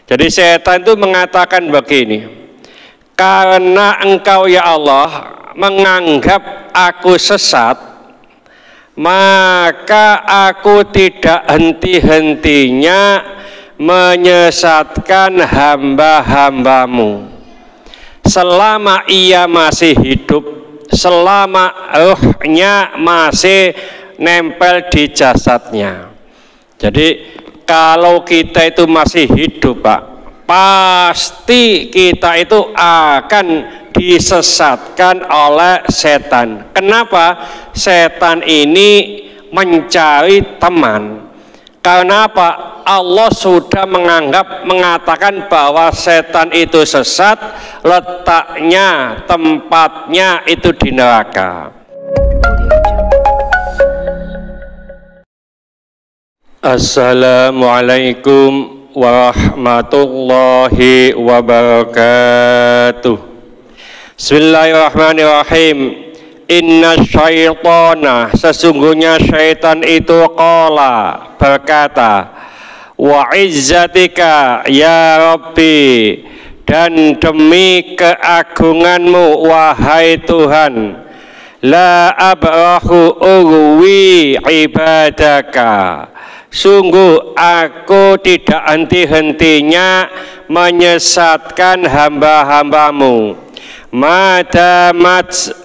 Jadi setan itu mengatakan begini, karena engkau ya Allah menganggap aku sesat, maka aku tidak henti-hentinya menyesatkan hamba-hambamu selama ia masih hidup, selama ruhnya masih nempel di jasadnya. Jadi kalau kita itu masih hidup, Pak, pasti kita itu akan disesatkan oleh setan. Kenapa? Setan ini mencari teman. Karena apa? Allah sudah mengatakan bahwa setan itu sesat, letaknya, tempatnya itu di neraka. Assalamualaikum warahmatullahi wabarakatuh. Bismillahirrahmanirrahim. Inna syaitana, sesungguhnya syaitan itu qala, berkata, wa izzatika ya Rabbi, dan demi keagunganmu wahai Tuhan, la abrahu urwi ibadaka, sungguh aku tidak henti-hentinya menyesatkan hamba-hambamu, madamat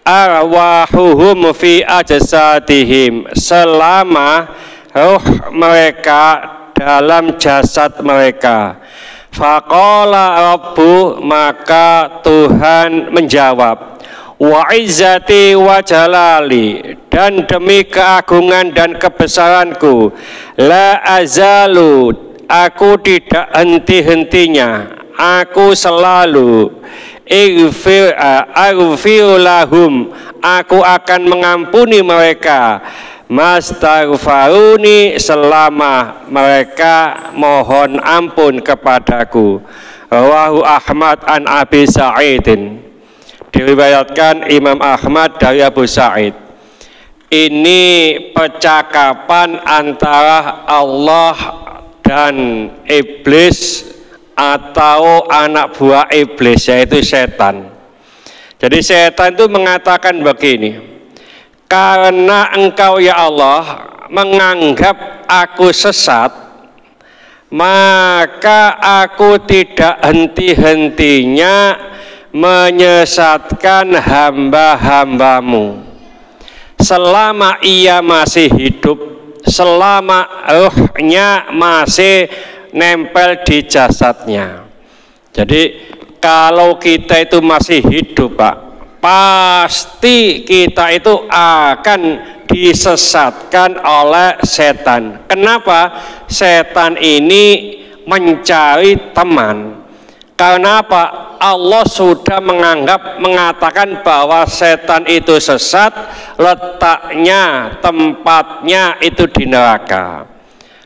arwahuhum fi ajsadihim, selama ruh mereka dalam jasad mereka. Faqala Rabbu, maka Tuhan menjawab, wa izzati wa jalali, dan demi keagungan dan kebesaranku, la azalu, aku tidak henti-hentinya, aku selalu aghfir lahum, aku akan mengampuni mereka, mastaghfaruni, selama mereka mohon ampun kepadaku. Rawahu Ahmad an Abi Sa'idin, diriwayatkan Imam Ahmad dari Abu Sa'id. Ini percakapan antara Allah dan iblis atau anak buah iblis, yaitu setan. Jadi setan itu mengatakan begini, karena engkau ya Allah menganggap aku sesat, maka aku tidak henti-hentinya menyesatkan hamba-hambamu selama ia masih hidup, selama ruhnya masih nempel di jasadnya. Jadi kalau kita itu masih hidup, Pak, pasti kita itu akan disesatkan oleh setan. Kenapa? Setan ini mencari teman. Karena apa? Allah sudah mengatakan bahwa setan itu sesat, letaknya, tempatnya itu di neraka.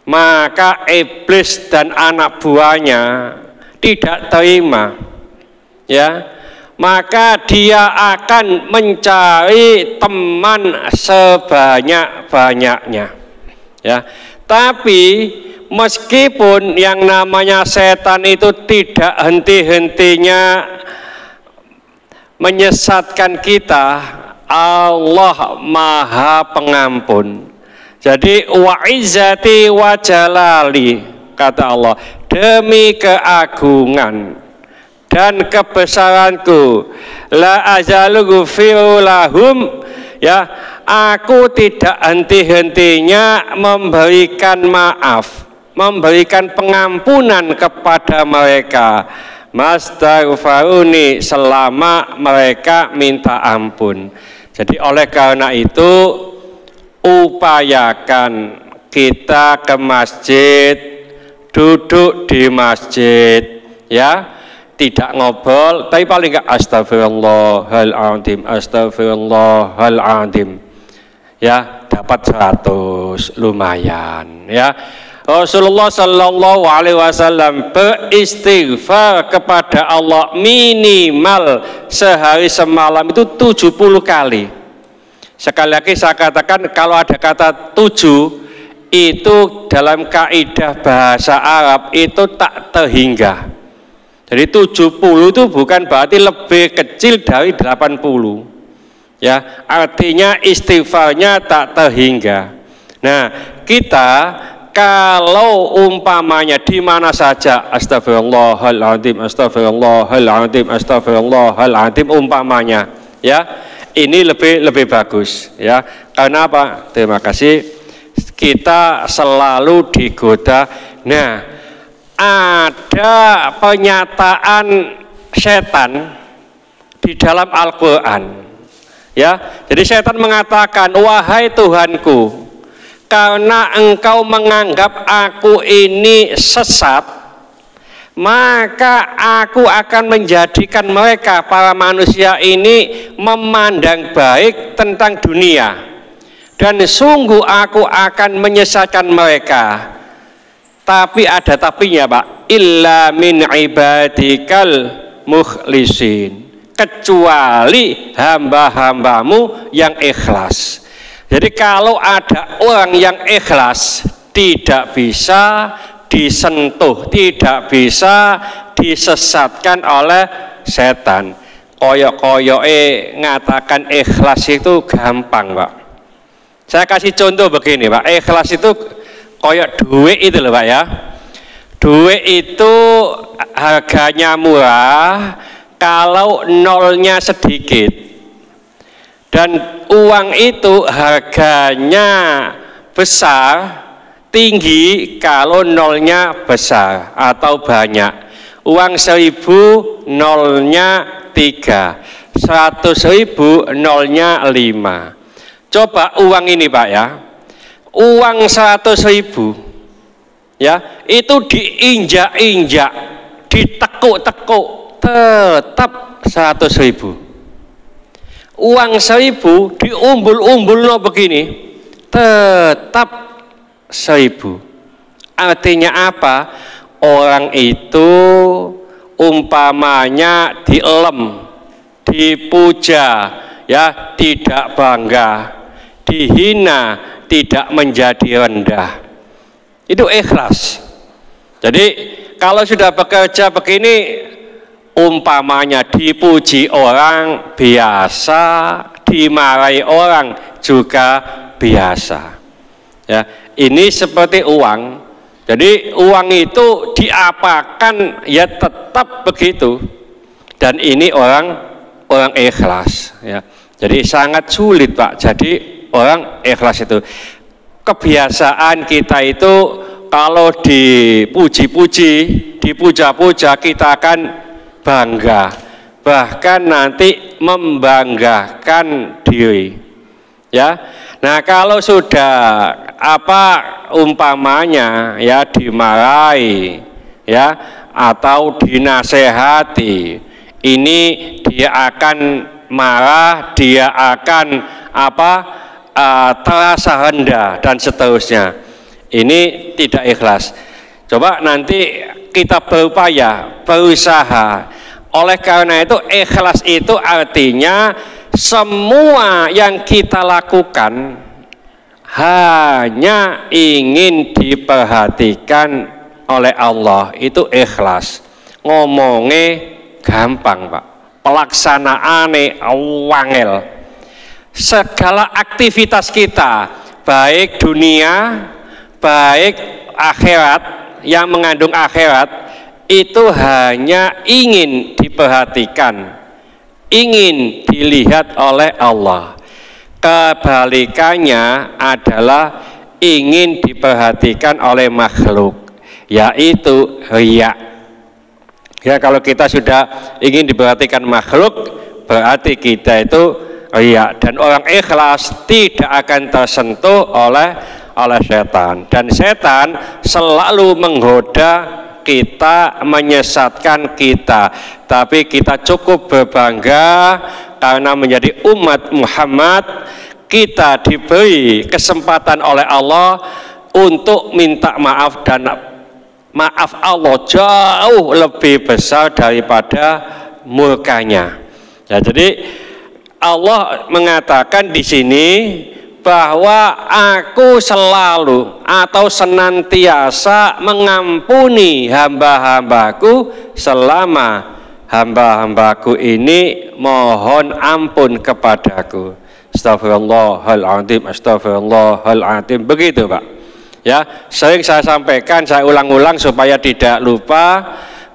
Maka iblis dan anak buahnya tidak terima, ya, maka dia akan mencari teman sebanyak-banyaknya, ya. Tapi meskipun yang namanya setan itu tidak henti-hentinya menyesatkan kita, Allah Maha Pengampun. Jadi wa izzati wa jalali, kata Allah, demi keagungan dan kebesaranku, la azalu ghfiru lahum, ya, aku tidak henti-hentinya memberikan maaf, memberikan pengampunan kepada mereka, mastaghfaruni, selama mereka minta ampun. Jadi oleh karena itu upayakan kita ke masjid, duduk di masjid, ya, tidak ngobrol, tapi paling enggak astagfirullahaladzim, astagfirullahaladzim, ya, dapat 100, lumayan, ya. Rasulullah Shallallahu Alaihi Wasallam beristighfar kepada Allah minimal sehari semalam itu 70 kali. Sekali lagi saya katakan, kalau ada kata 7 itu dalam kaidah bahasa Arab itu tak terhingga. Jadi 70 itu bukan berarti lebih kecil dari 80. Ya, artinya istighfarnya tak terhingga. Nah, kita kalau umpamanya di mana saja astagfirullahaladzim, astagfirullahaladzim, astagfirullahaladzim umpamanya, ya, ini lebih bagus, ya. Karena apa? Terima kasih. Kita selalu digoda. Nah, ada pernyataan setan di dalam Al-Quran, ya. Jadi setan mengatakan, wahai Tuhanku, karena engkau menganggap aku ini sesat, maka aku akan menjadikan mereka, para manusia ini, memandang baik tentang dunia, dan sungguh aku akan menyesatkan mereka. Tapi ada tapinya, Pak. Illa min ibadikal mukhlisin, kecuali hamba-hambamu yang ikhlas. Jadi kalau ada orang yang ikhlas, tidak bisa disentuh, tidak bisa disesatkan oleh setan. Koyok-koyoke ngatakan ikhlas itu gampang, Pak. Saya kasih contoh begini, Pak. Ikhlas itu koyok duit itu loh, Pak, ya. Duit itu harganya murah kalau nolnya sedikit. Dan uang itu harganya besar, tinggi kalau nolnya besar atau banyak. Uang 1000 nolnya 3, 100.000 nolnya 5. Coba uang ini, Pak, ya. Uang 100.000, ya, itu diinjak-injak, ditekuk-tekuk, tetap 100.000. Uang 1000 diumbul-umbul no begini, tetap 1000. Artinya apa? Orang itu umpamanya dielem, dipuja, ya, tidak bangga, dihina, tidak menjadi rendah. Itu ikhlas. Jadi kalau sudah bekerja begini, umpamanya dipuji orang biasa, dimarahi orang juga biasa. Ya, ini seperti uang. Jadi uang itu diapakan ya tetap begitu. Dan ini orang ikhlas, ya. Jadi sangat sulit, Pak. Jadi orang ikhlas itu. Kebiasaan kita itu kalau dipuji-puji, dipuja-puja, kita akan bangga, bahkan nanti membanggakan diri, ya. Nah, kalau sudah umpamanya ya dimarahi, ya, atau dinasehati, ini dia akan marah, dia akan terasa rendah dan seterusnya. Ini tidak ikhlas. Coba nanti kita berupaya, berusaha. Oleh karena itu ikhlas itu artinya semua yang kita lakukan hanya ingin diperhatikan oleh Allah. Itu ikhlas. Ngomongnya gampang, Pak. Pelaksanaane wangel. Segala aktivitas kita, baik dunia, baik akhirat, yang mengandung akhirat, itu hanya ingin diperhatikan, ingin dilihat oleh Allah. Kebalikannya adalah ingin diperhatikan oleh makhluk, yaitu riya. Ya, kalau kita sudah ingin diperhatikan makhluk, berarti kita itu riya. Dan orang ikhlas tidak akan tersentuh oleh setan. Dan setan selalu menggoda kita, menyesatkan kita, tapi kita cukup berbangga karena menjadi umat Muhammad. Kita diberi kesempatan oleh Allah untuk minta maaf, dan maaf Allah jauh lebih besar daripada murkanya. Ya, jadi Allah mengatakan di sini bahwa aku selalu atau senantiasa mengampuni hamba-hambaku selama hamba-hambaku ini mohon ampun kepadaku. Astagfirullahaladzim, astagfirullahaladzim. Begitu Pak. Ya, sering saya sampaikan, saya ulang-ulang supaya tidak lupa.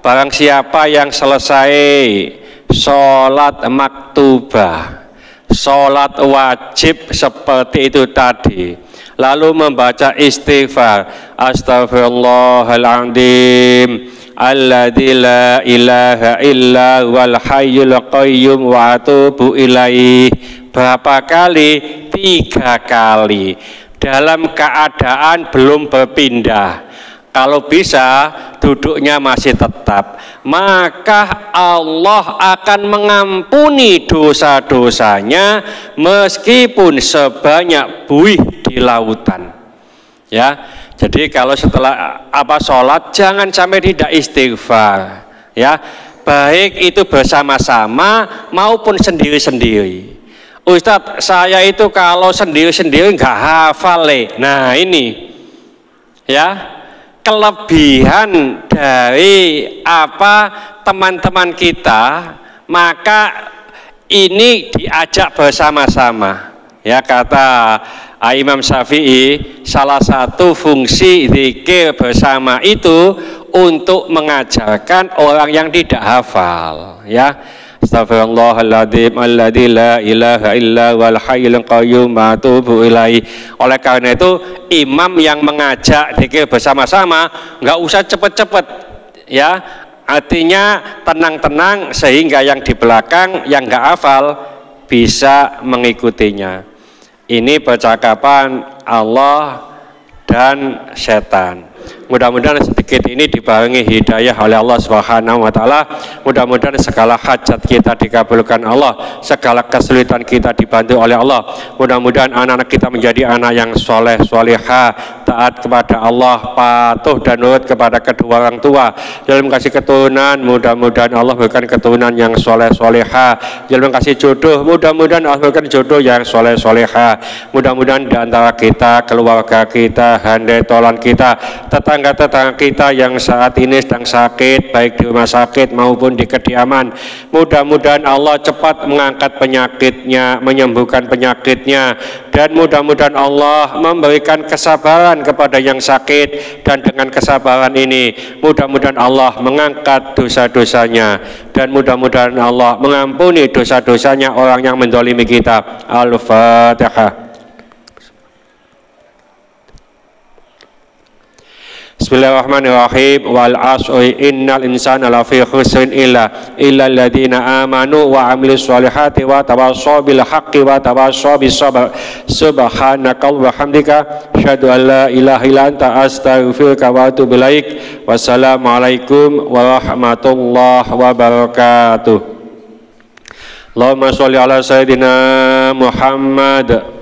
Barang siapa yang selesai sholat maktubah, sholat wajib seperti itu tadi, lalu membaca istighfar, astagfirullahaladzim alladzi la ilaha illa wal hayyul qayyum wa atubu ilaih. Berapa kali? 3 kali dalam keadaan belum berpindah. Kalau bisa duduknya masih tetap, maka Allah akan mengampuni dosa-dosanya meskipun sebanyak buih di lautan. Ya, jadi kalau setelah sholat jangan sampai tidak istighfar. Ya, baik itu bersama-sama maupun sendiri-sendiri. Ustadz, saya itu kalau sendiri-sendiri nggak hafal. Nah ini, ya. Kelebihan dari teman-teman kita, maka ini diajak bersama-sama. Ya, kata Imam Syafi'i, salah satu fungsi zikir bersama itu untuk mengajarkan orang yang tidak hafal. Ya, astagfirullahaladzim alladzi la ilaha illa wal hayyul qayyum wa atubu ilaih. Oleh karena itu imam yang mengajak zikir bersama-sama nggak usah cepet-cepet, ya, artinya tenang-tenang sehingga yang di belakang yang nggak hafal bisa mengikutinya. Ini percakapan Allah dan setan. Mudah-mudahan sedikit ini dibarengi hidayah oleh Allah Subhanahu wa taala. Mudah-mudahan segala hajat kita dikabulkan Allah, segala kesulitan kita dibantu oleh Allah. Mudah-mudahan anak-anak kita menjadi anak yang soleh, solehah, taat kepada Allah, patuh dan nurut kepada kedua orang tua. Dalam kasih keturunan, mudah-mudahan Allah berikan keturunan yang soleh, solehah. Dalam kasih jodoh, mudah-mudahan Allah berikan jodoh yang soleh, solehah. Mudah-mudahan di antara kita, keluarga kita, handai tolan kita, tetangga-tetangga kita yang saat ini sedang sakit, baik di rumah sakit maupun di kediaman, mudah-mudahan Allah cepat mengangkat penyakitnya, menyembuhkan penyakitnya, dan mudah-mudahan Allah memberikan kesabaran kepada yang sakit, dan dengan kesabaran ini mudah-mudahan Allah mengangkat dosa-dosanya, dan mudah-mudahan Allah mengampuni dosa-dosanya orang yang menzalimi kita. Al-Fatihah. Bismillahirrahmanirrahim. Wal 'asri innal insana lafi khusrin illa alladziina amanu wa 'amilus sholihati wa tawassaw bil haqqi wa tawassaw bis sabr. Subhanaka wa bihamdika asyhadu an la ilaha illa anta astaghfiruka wa atubu ilaik. Wassalamualaikum warahmatullahi wabarakatuh. Allahumma sholli ala sayyidina Muhammad